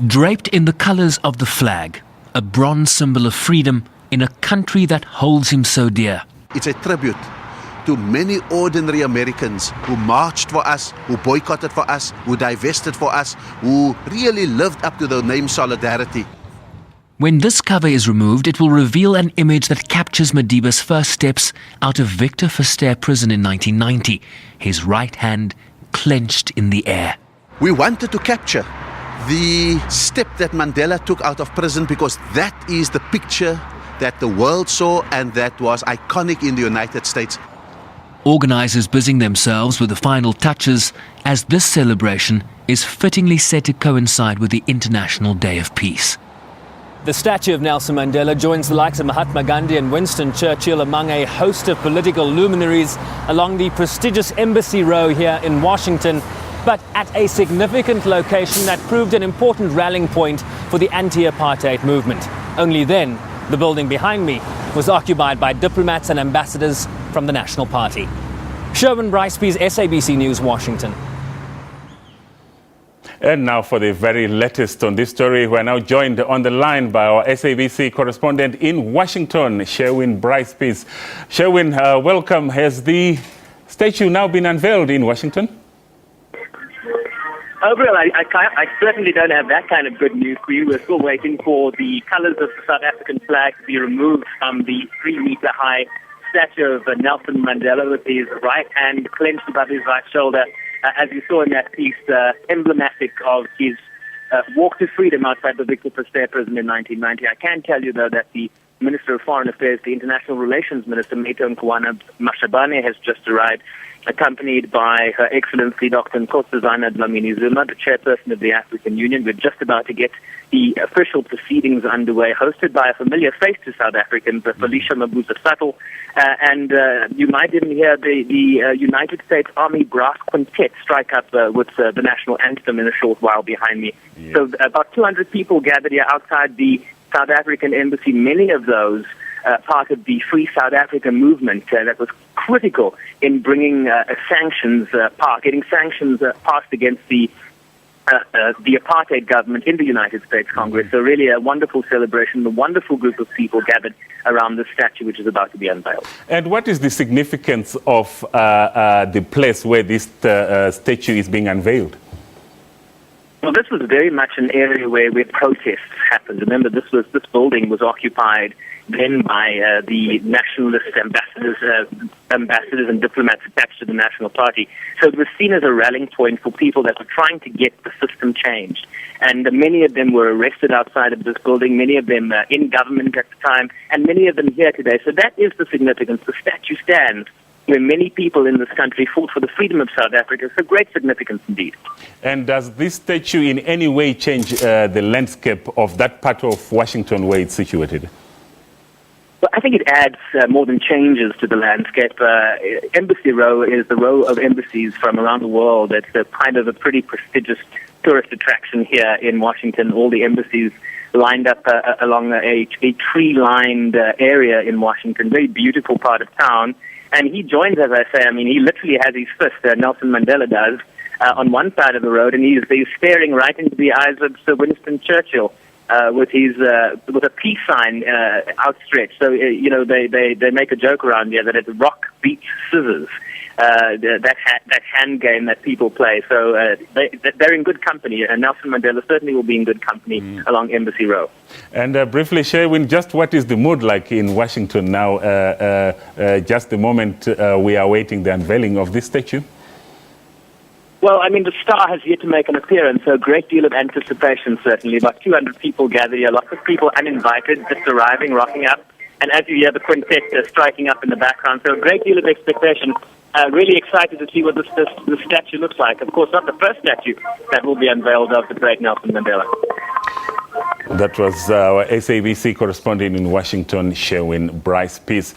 Draped in the colours of the flag, a bronze symbol of freedom in a country that holds him so dear. It's a tribute to many ordinary Americans who marched for us, who boycotted for us, who divested for us, who really lived up to the name solidarity. When this cover is removed, it will reveal an image that captures Madiba's first steps out of Victor Verster prison in 1990, his right hand clenched in the air. We wanted to capture the step that Mandela took out of prison because that is the picture that the world saw and that was iconic in the United States. Organisers busying themselves with the final touches as this celebration is fittingly set to coincide with the International Day of Peace. The statue of Nelson Mandela joins the likes of Mahatma Gandhi and Winston Churchill among a host of political luminaries along the prestigious Embassy Row here in Washington, but at a significant location that proved an important rallying point for the anti-apartheid movement. Only then, the building behind me was occupied by diplomats and ambassadors from the National Party. Sherwin Bryce-Pease, SABC News, Washington. And now for the very latest on this story, we are now joined on the line by our SABC correspondent in Washington, Sherwin Bryce-Pease. Sherwin, welcome. Has the statue now been unveiled in Washington? Overall, I certainly don't have that kind of good news for you. We're still waiting for the colours of the South African flag to be removed from the 3-metre-high statue of Nelson Mandela with his right hand clenched above his right shoulder. As you saw in that piece, emblematic of his walk to freedom outside the Victor Verster prison in 1990. I can tell you, though, that the Minister of Foreign Affairs, the International Relations Minister, Maito Nkoana Mashabane, has just arrived, accompanied by Her Excellency Dr. Nkosazana Dlamini-Zuma, the chairperson of the African Union. We're just about to get the official proceedings underway, hosted by a familiar face to South Africans, Felicia Mabuza-Suttle. And you might even hear the United States Army Brass Quintet strike up with the national anthem in a short while behind me. Yes. So about 200 people gathered here outside the South African embassy, many of those part of the Free South Africa movement that was critical in bringing getting sanctions passed against the apartheid government in the United States Congress. So really a wonderful celebration, a wonderful group of people gathered around the statue which is about to be unveiled. And what is the significance of the place where this statue is being unveiled? Well, this was very much an area where protests happened. Remember, this building was occupied then by the nationalist ambassadors and diplomats attached to the National Party. So it was seen as a rallying point for people that were trying to get the system changed. And many of them were arrested outside of this building, many of them in government at the time, and many of them here today. So that is the significance. The statue stands where many people in this country fought for the freedom of South Africa. So great significance indeed. And does this statue in any way change the landscape of that part of Washington where it's situated? Well, I think it adds more than changes to the landscape. Embassy Row is the row of embassies from around the world. It's kind of a pretty prestigious tourist attraction here in Washington. All the embassies lined up along a tree-lined area in Washington, very beautiful part of town. And he joins, as I say, he literally has his fist, Nelson Mandela does, on one side of the road, and he's staring right into the eyes of Sir Winston Churchill with a peace sign outstretched. So, they make a joke around here that it's rock beats scissors, that hand game that people play. So they're in good company, and Nelson Mandela certainly will be in good company along Embassy Row. And briefly, Sherwin, just what is the mood like in Washington now, just the moment we are awaiting the unveiling of this statue? Well, the star has yet to make an appearance, so a great deal of anticipation, certainly. About 200 people gathered here, lots of people uninvited, just arriving, rocking up. And as you hear the quintet striking up in the background, so a great deal of expectation. Really excited to see what this statue looks like. Of course, not the first statue that will be unveiled of the great Nelson Mandela. That was our SABC correspondent in Washington, Sherwin Bryce-Pease.